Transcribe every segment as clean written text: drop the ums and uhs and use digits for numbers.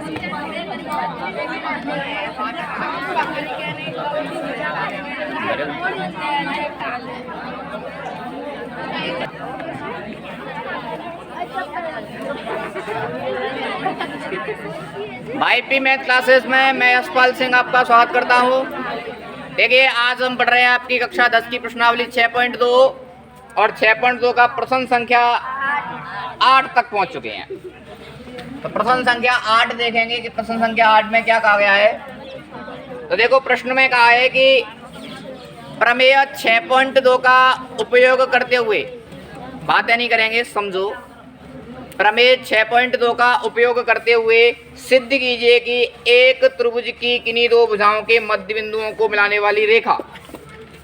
भाई P math classes में मैं यशपाल सिंह आपका स्वागत करता हूँ। देखिए आज हम पढ़ रहे हैं आपकी कक्षा 10 की प्रश्नावली 6.2 और 6.2 का प्रश्न संख्या 8 तक पहुँच चुके हैं। तो प्रश्न संख्या 8 देखेंगे कि प्रश्न संख्या 8 में क्या कहा गया है। तो देखो प्रश्न में कहा है कि प्रमेय 6.2 का उपयोग करते हुए, बातें नहीं करेंगे, समझो। प्रमेय 6.2 का उपयोग करते हुए सिद्ध कीजिए कि एक त्रिभुज की किन्हीं दो भुजाओं के मध्य बिंदुओं को मिलाने वाली रेखा,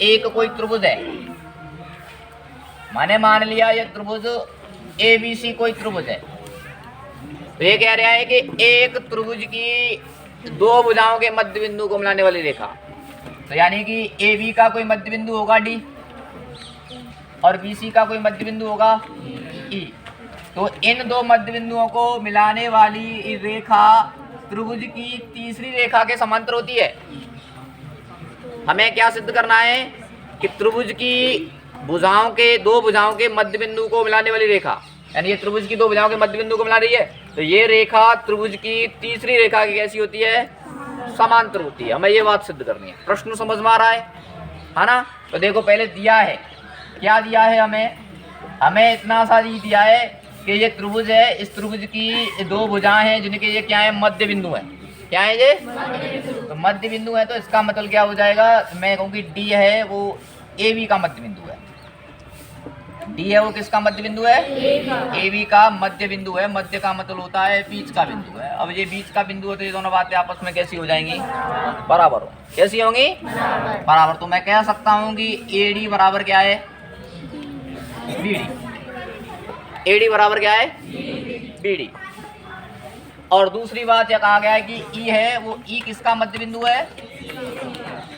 एक कोई त्रिभुज है, माने मान लिया ये त्रिभुज ABC कोई त्रिभुज है। तो ये कह रहा है कि एक त्रिभुज की दो भुजाओं के मध्य बिंदु को मिलाने वाली रेखा, तो यानी कि AB का कोई मध्य बिंदु होगा D और BC का कोई मध्य बिंदु होगा E। तो इन दो मध्य बिंदुओं को मिलाने वाली रेखा त्रिभुज की तीसरी रेखा के समांतर होती है। हमें क्या सिद्ध करना है कि त्रिभुज की दो भुजाओं के मध्य बिंदु को मिलाने वाली रेखा, यानी ये त्रिभुज की दो भुजाओं के मध्य बिंदु को मिला रही है, तो ये रेखा त्रिभुज की तीसरी रेखा की कैसी होती है, समांतर होती है। हमें ये बात सिद्ध करनी है। प्रश्न समझ में आ रहा है ना। तो देखो पहले दिया है, क्या दिया है हमें इतना सा दिया है कि ये त्रिभुज है, इस त्रिभुज की दो भुजाएं हैं जिनके ये क्या है, मध्य बिंदु है। क्या है ये, तो मध्य बिंदु है। तो इसका मतलब क्या हो जाएगा, मैं कहूँगी D है वो AB का मध्य बिंदु है। D है वो किसका मध्य बिंदु है, AB का मध्य बिंदु है। मध्य का मतलब होता है बीच का बिंदु है। अब ये बीच का बिंदु है तो ये दोनों बातें आपस में कैसी हो जाएंगी, बराबर हो। कैसी होंगी, बराबर। तो मैं कह सकता हूँ कि AD बराबर क्या है, BD। AD बराबर क्या है, BD। और दूसरी बात यह कहा गया है कि E है वो E किसका मध्य बिंदु है,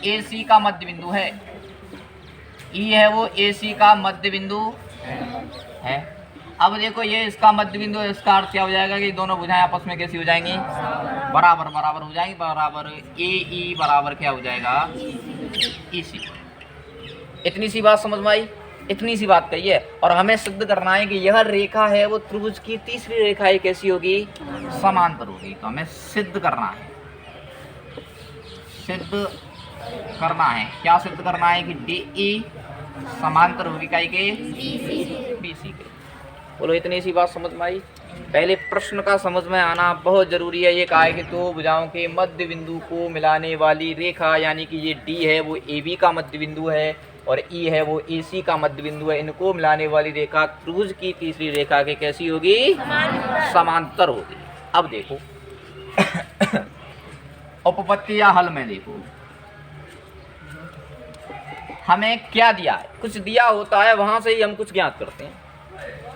AC का मध्य बिंदु है। E है वो AC का मध्य बिंदु है। अब देखो ये इसका मध्य बिंदु है, इसका अर्थ क्या हो जाएगा कि दोनों भुजाएं आपस में कैसी हो जाएंगी, बराबर बराबर हो जाएंगी। बराबर AE बराबर क्या हो जाएगा, EC। इतनी सी बात समझ में आई, इतनी सी बात कही है। और हमें सिद्ध करना है कि यह रेखा है वो त्रिभुज की तीसरी रेखा है, कैसी होगी, समांतर होगी। तो हमें सिद्ध करना है, क्या सिद्ध करना है कि DE समांतर होगी काय के, BC के। बोलो इतनी सी बात समझ में आई। पहले प्रश्न का समझ में आना बहुत जरूरी है। ये कहा है कि दो भुजाओं के मध्य बिंदु को मिलाने वाली रेखा, यानी कि ये D है वो AB का मध्य बिंदु है और E है वो AC का मध्य बिंदु है। इनको मिलाने वाली रेखा त्रिभुज की तीसरी रेखा के कैसी होगी, समांतर होगी। अब देखो उपपत्ति या हल में देखो हमें क्या दिया है। कुछ दिया होता है वहां से ही हम कुछ ज्ञात करते हैं।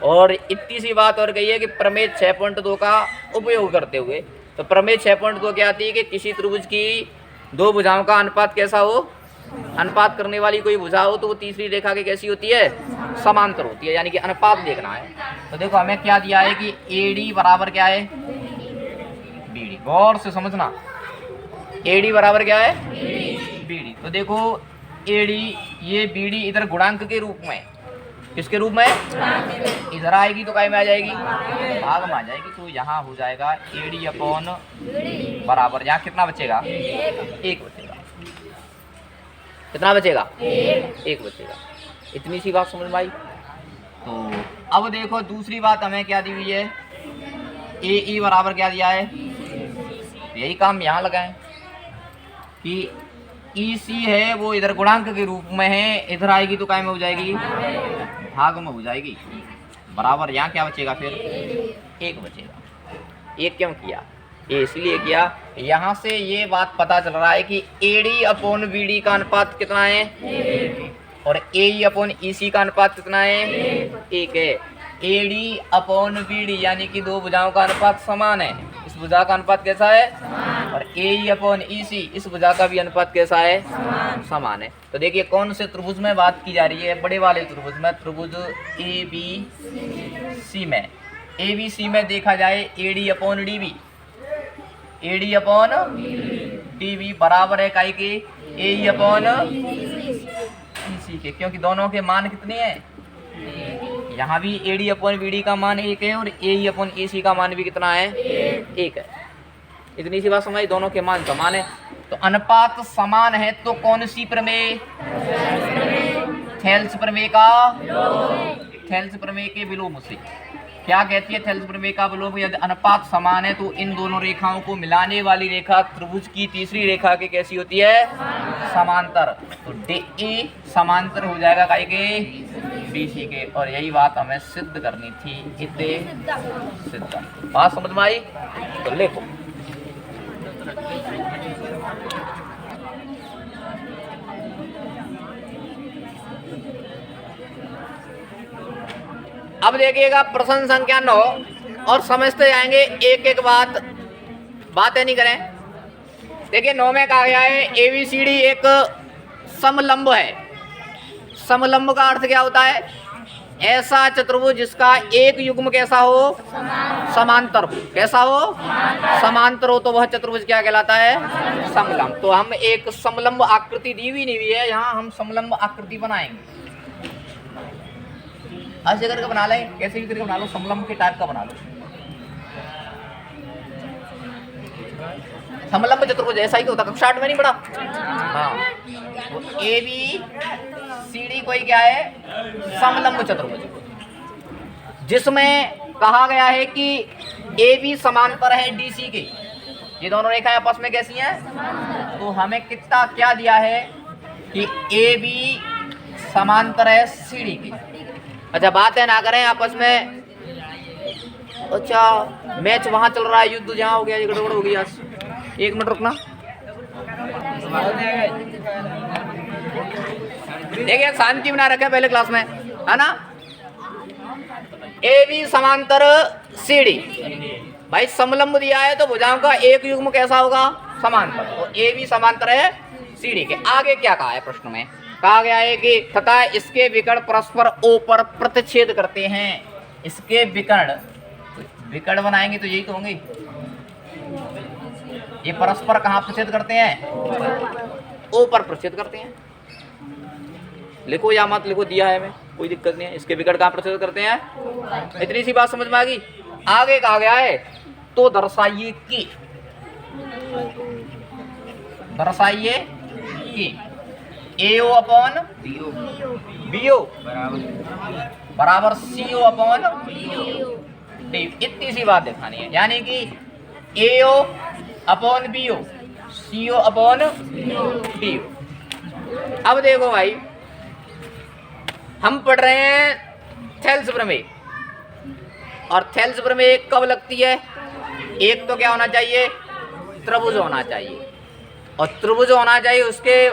और इतनी सी बात और कही है कि प्रमेय 6.2 का उपयोग करते हुए, तो प्रमेय 6.2 क्या आती है कि किसी त्रिभुज की दो भुजाओं का अनुपात कैसा हो, अनुपात करने वाली कोई भुजा हो तो वो तीसरी रेखा की कैसी होती है, समांतर होती है। यानी कि अनुपात देखना है। तो देखो हमें क्या दिया है कि AD बराबर क्या है, BD। गौर से समझना, AD बराबर क्या है, BD। तो देखो AD ये BD इधर गुणांक के रूप में, किसके रूप में, इधर आएगी तो काय में आ जाएगी, भाग में आ जाएगी। तो यहाँ हो जाएगा AD अपॉन बराबर, यहाँ कितना बचेगा, 1 बचेगा। कितना बचेगा, 1 बचेगा। इतनी सी बात समझ में आई। तो अब देखो दूसरी बात हमें क्या दी हुई है, AE बराबर क्या दिया है, यही काम यहाँ लगाएं कि EC है वो इधर गुणांक के रूप में है, इधर आएगी तो काय में हो जाएगी, भाग में हो जाएगी। बराबर यहाँ क्या बचेगा, फिर 1 बचेगा। 1 क्यों किया, ये इसलिए किया, यहाँ से ये बात पता चल रहा है कि AD अपॉन BD का अनुपात कितना है, और AE अपॉन EC का अनुपात कितना है, 1 है। AD अपॉन BD यानी कि दो भुजाओं का अनुपात समान है। इस भुजा का अनुपात कैसा है, और AE अपॉन EC इस भुजा का भी अनुपात कैसा है, समान है। तो देखिए कौन से त्रिभुज में बात की जा रही है, बड़े वाले त्रिभुज में, त्रिभुज ABC में। ABC में देखा जाए AD upon DB, AD upon DB बराबर है काई के AE अपॉन EC के, क्योंकि दोनों के मान कितने हैं, यहाँ भी AD अपॉन BD का मान 1 है और AE अपॉन EC का मान भी कितना है, 1 है। इतनी सी बात समझ, दोनों के मान समान है। तो अनुपात समान है तो कौन सी प्रमेय, थेल्स प्रमेय का, थेल्स प्रमेय के विलोम से। क्या कहती है थेल्स प्रमेय का विलोम, यदि अनुपात समान है तो इन दोनों रेखाओं को मिलाने वाली रेखा त्रिभुज की तीसरी रेखा के कैसी होती है, समांतर। तो DE समांतर हो जाएगा काई के BC के, और यही बात हमें सिद्ध करनी थी, इतने सिद्ध। बात समझ में आई, तो लिखो। अब देखिएगा प्रश्न संख्या 9 और समझते जाएंगे एक एक बातें नहीं करें। देखिए 9 में कहा गया है ABCD एक समलंब है। समलंब का अर्थ क्या होता है, ऐसा चतुर्भुज जिसका एक युग्म कैसा हो, समांतर हो। कैसा हो, समांतर हो, तो वह चतुर्भुज क्या कहलाता है, समलंब। तो हम एक समलंब आकृति दी हुई नहीं हुई है, यहाँ हम समलंब आकृति बनाएंगे। ऐसे करके बना लें, कैसे भी करके बना लो, समलंब के टाइप का बना लो। समलंब चतुर्भुज ऐसा ही होता, कक्षा 8 में नहीं पढ़ा। हाँ, तो ABCD कोई क्या है, समलंब चतुर्भुज, जिसमें कहा गया है कि AB समांतर है DC के। ये दोनों रेखाएं आपस में कैसी हैं, तो हमें कितना क्या दिया है कि AB समांतर है CD के। अच्छा, बातें ना करें आपस में। अच्छा, मैच वहां चल रहा है, युद्ध जहाँ हो गया, ये गड़बड़ हो गई। आज 1 मिनट रुकना। देखिए शांति बना रखे पहले क्लास में, है ना। AB समांतर CD, भाई समलंब दिया है तो भुजाओं का एक युग्म कैसा होगा, समांतर। तो AB समांतर है CD के। आगे क्या कहा है प्रश्न में, कहा गया है कि तथा इसके विकर्ण परस्पर O पर प्रतिच्छेद करते हैं। इसके विकर्ण बनाएंगे तो यही तो होंगे, ये परस्पर कहाँ प्रतिच्छेद करते हैं, O पर प्रतिच्छेद करते हैं। लिखो या मत लिखो, दिया है हमें, कोई दिक्कत नहीं है। इसके विकर्ण कहाँ प्रतिच्छेद करते हैं, इतनी सी बात समझ में आ गई। आगे कहा गया है तो दर्शाइए कि AO अपॉन BO बराबर CO अपॉन D। इतनी सी बात दिखानी है, यानी कि AO upon BO, CO upon DO। अब देखो भाई, हम पढ़ रहे हैं थेल्स प्रमेय, और थेल्स प्रमेय कब लगती है, एक तो क्या होना चाहिए, त्रिभुज होना चाहिए, और त्रिभुज होना चाहिए, उसके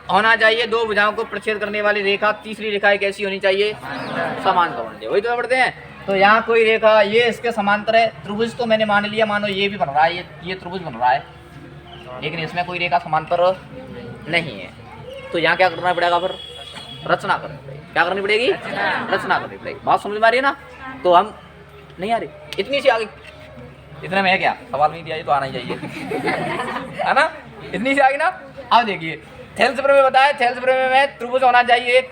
होना चाहिए दो भुजाओं को प्रतिच्छेद करने वाली रेखा, तीसरी रेखा कैसी होनी चाहिए, समांतर होनी चाहिए। वही तो पढ़ते हैं। तो यहाँ कोई रेखा ये इसके समांतर है, त्रिभुज तो मैंने मान लिया, मानो ये भी बन रहा है, ये त्रिभुज बन रहा है, लेकिन इसमें कोई रेखा समांतर नहीं है। तो यहाँ क्या करना पड़ेगा, फिर रचना करनी पड़ेगी। क्या करनी पड़ेगी, रचना करनी पड़ेगी। बात समझ में आ रही है ना। तो हम नहीं आ रही, इतनी सी आ गई, इतने में है क्या, सवाल नहीं दिया, ये तो आना ही चाहिए है ना। इतनी सी आ गई ना। अब देखिए थेल्स प्रमेय बताया, थेल्स प्रमेय में त्रिभुज होना चाहिए एक,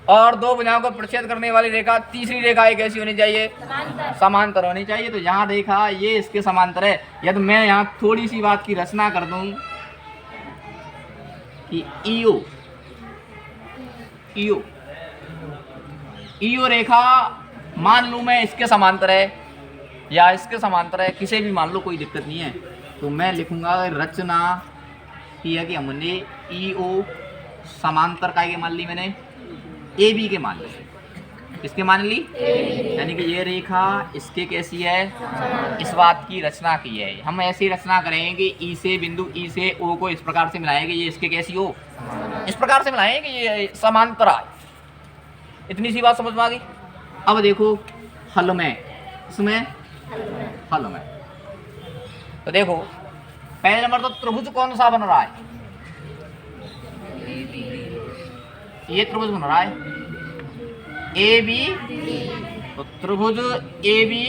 और दो भुजाओं को प्रतिच्छेद करने वाली रेखा, तीसरी रेखा एक ऐसी होनी चाहिए, समांतर होनी चाहिए। तो यहाँ रेखा ये इसके समांतर है। यदि मैं यहाँ थोड़ी सी बात की रचना कर दूं कि ईओ रेखा मान लूं मैं इसके समांतर है या इसके समांतर है, किसे भी मान लो, कोई दिक्कत नहीं है। तो मैं लिखूंगा रचना की है कि हमने ईओ समांतर का मान ली, मैंने ए बी के मान ली, किसके मान ली, यानी कि ये रेखा इसके कैसी है, इस बात की रचना की है। हम ऐसी रचना करेंगे कि ई से बिंदु ई से ओ को इस प्रकार से मिलाएंगे, ये इसके कैसी हो, इस प्रकार से मिलाएंगे कि ये समांतर आए। इतनी सी बात समझ में आ गई। अब देखो हल में, इसमें हल में तो देखो पहले नंबर तो त्रिभुज कौन सा बन रहा है, ये त्रिभुज बन रहा है ए बी, तो त्रिभुज ए बी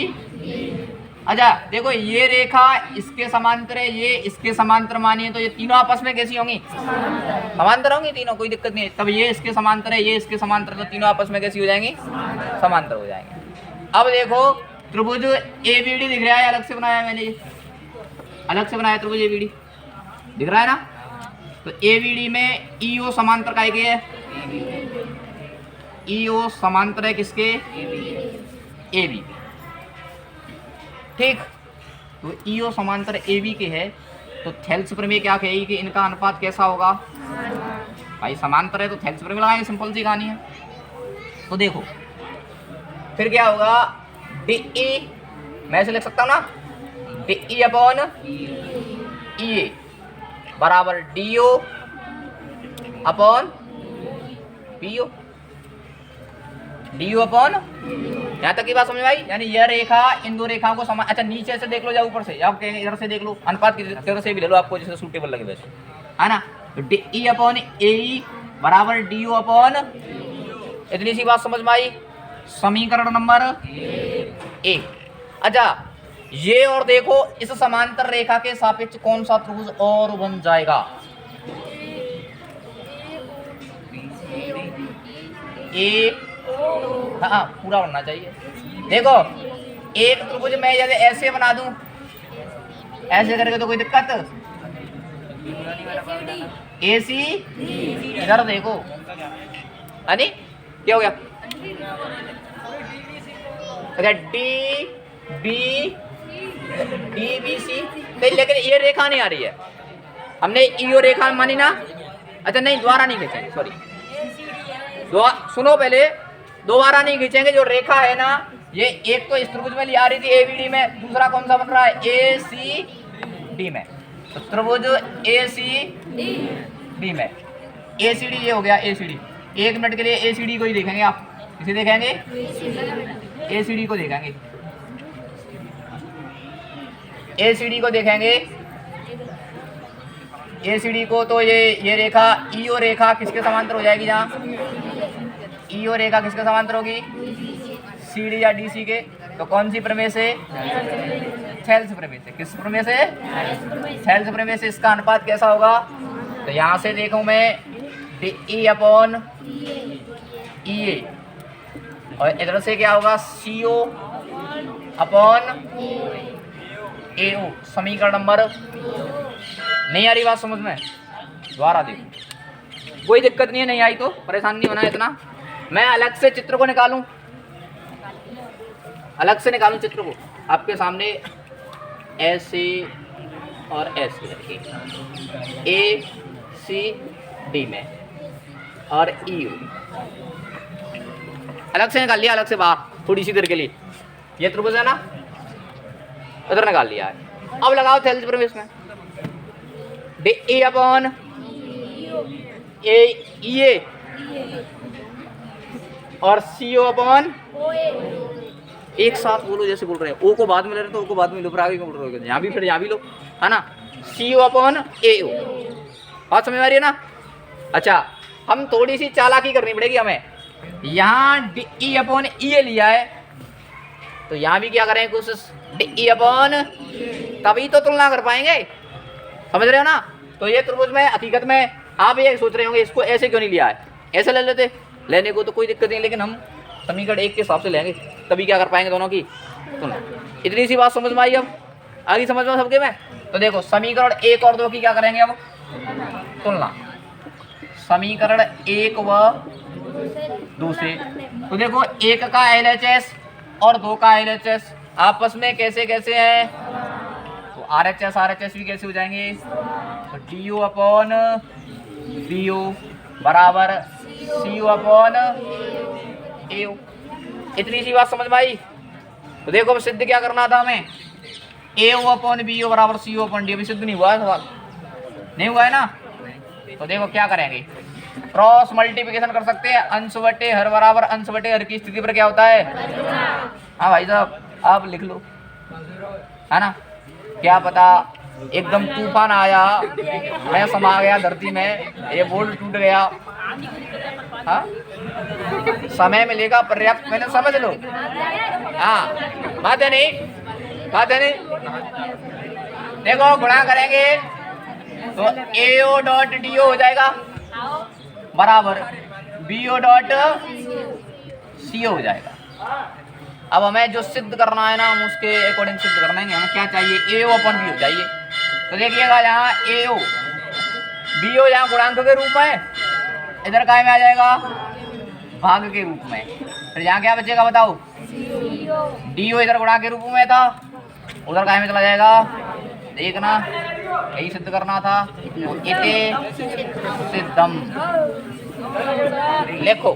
अच्छा देखो ये रेखा इसके समांतर है, ये इसके समांतर मानिए, तो ये तीनों आपस में कैसी होंगी? समांतर होंगी तीनों, कोई दिक्कत नहीं है। तब ये इसके समांतर है, ये इसके समांतर, तो तीनों आपस में कैसी हो जाएंगी? समांतर हो जाएंगे। अब देखो त्रिभुज एबीडी दिख रहा है, अलग से बनाया है मैंने, ये अलग से बनाया त्रिभुज एबीडी दिख रहा है ना। तो एबीडी में ईओ समांतर का है, ईओ समांतर है किसके? एबी। ठीक, तो ईओ समांतर एबी के है, तो थेल्स प्रमेय क्या कहेगी कि इनका अनुपात कैसा होगा? भाई समांतर है तो थेल्स प्रमेय लगाएंगे, सिंपल सी कहानी है। तो देखो फिर क्या होगा, डी मैं ऐसे लिख सकता हूँ ना, डी अपॉन ई बराबर D O upon P O, D O upon, यहाँ तक की बात समझ में आई? यानी यह रेखा इन दो रेखाओं को समान, अच्छा नीचे से देख लो या ऊपर से, या आप इधर से देख लो, अनुपात की तरह से भी ले लो, आपको जैसे सूटेबल लगे वैसे, है ना। तो डी ई अपॉन ए बराबर डी ओ अपॉन, इतनी सी बात समझ में आई? समीकरण नंबर 1। अच्छा ये और देखो इस समांतर रेखा के सापेक्ष कौन सा त्रिभुज और बन जाएगा? ए, हाँ पूरा बनना चाहिए। देखो एक त्रिभुज मैं यदि ऐसे बना दूं, ऐसे करके तो कोई दिक्कत? ए सी, इधर देखो, है क्या हो गया? अच्छा D B, D B C, लेकिन ये रेखा नहीं आ रही है, हमने ईओ रेखा मानी ना। अच्छा नहीं दोबारा नहीं खींचेंगे, सॉरी सुनो पहले, दोबारा नहीं खींचेंगे। जो रेखा है ना, ये एक तो इस त्रिभुज में आ रही थी एबीडी में, दूसरा कौन सा बन रहा है? ए सी डी में। तो त्रिभुज ए सी डी में, ए सी डी ये हो गया ए सी डी। 1 मिनट के लिए ए सी डी को ही देखेंगे, आप इसे देखेंगे, ए सी डी को देखेंगे, ए सी डी को देखेंगे, ए सी डी को। तो ये रेखा ईओ रेखा किसके समांतर हो जाएगी? जहाँ ईओ रेखा किसके समांतर होगी? सी डी या डी सी के। तो कौन सी प्रमेय से? थेल्स प्रमेय से। किस प्रमेय से? थेल्स प्रमेय से। इसका अनुपात कैसा होगा? तो यहाँ से देखूं मैं, डी ई अपॉन ई ए, और इधर से क्या होगा? सी ओ अपॉन ए ओ। समीकरण नंबर, नहीं आ रही बात समझ में? दोबारा देखो, कोई दिक्कत नहीं है, नहीं आई तो परेशान नहीं होना है इतना। मैं अलग से चित्र को निकालूं, अलग से निकालूं चित्र को आपके सामने, ऐसे और ऐसे रखिए, ए सी डी में और ई यू अलग से निकाल लिया, अलग से बाहर थोड़ी सी देर के लिए। ये त्रिभुज है ना, उधर निकाल लिया है। अब लगाओ थेल्स प्रमेय में, डी ई अपॉन ए ई ए और सी ओ अपॉन, एक साथ बोलो जैसे बोल रहे हैं, ओ को बाद में ले रहे तो ओ को बाद में लो, फिर आगे क्यों बोल रहे हो? यहाँ भी फिर यहाँ भी लो, है ना। सी ओ अपॉन ए ओ, बात समझ में आ रही है ना? अच्छा हम थोड़ी सी चालाकी करनी पड़ेगी हमें। यहाँ डी ई अपॉन ई ए लिया है, तो यहाँ भी क्या करेंगे? कुछ डी ई अपॉन, तभी तो तुलना कर पाएंगे, समझ रहे हो ना। तो ये त्रिभुज में हकीकत में आप ये सोच रहे होंगे इसको ऐसे क्यों नहीं लिया है, ऐसे ले लेते, लेने को तो कोई दिक्कत नहीं, लेकिन हम समीकरण 1 के हिसाब से लेंगे, तभी क्या कर पाएंगे दोनों की तुलना। इतनी सी बात समझ में आई? अब आगे समझ में सबके में? तो देखो समीकरण 1 और 2 की क्या करेंगे अब? तुलना। समीकरण 1 व 2 से, तो देखो 1 का LHS और 2 का LHS आपस में कैसे कैसे है? तो RHS भी कैसे हो जाएंगे? तो DO अपॉन BO बराबर CO अपॉन AO। इतनी सी बात समझ में आई? तो देखो अब सिद्ध क्या करना था हमें? AO अपॉन BO बराबर CO अपॉन D। अभी सिद्ध नहीं हुआ है सवाल, नहीं हुआ है ना। तो देखो क्या करेंगे, क्रॉस मल्टीप्लिकेशन कर सकते हैं। अंश बटे हर बराबर अंश बटे हर की स्थिति पर क्या होता है? हाँ भाई साहब आप लिख लो, है ना। क्या पता एकदम तूफान आया, मैं समा गया धरती में, ये बोल्ट टूट गया, हाँ समय मिलेगा पर्याप्त, मैंने समझ लो, हाँ बात है नहीं। बात है नहीं। देखो गुणा करेंगे तो AO डॉट DO हो जाएगा बराबर BO डॉट CO हो जाएगा। अब हमें जो सिद्ध करना है ना हम उसके अकॉर्डिंग सिद्ध करना है। हमें क्या चाहिए AO अपन B हो चाहिए। तो देखिएगा यहाँ AO BO यहाँ गुणांक के रूप में, इधर काय में आ जाएगा भाग के रूप में। फिर यहाँ क्या बचेगा बताओ DO इधर गुणा के रूप में था, उधर काय में चला जाएगा। देखना यही सिद्ध करना था। तो इति सिद्धम लिखो।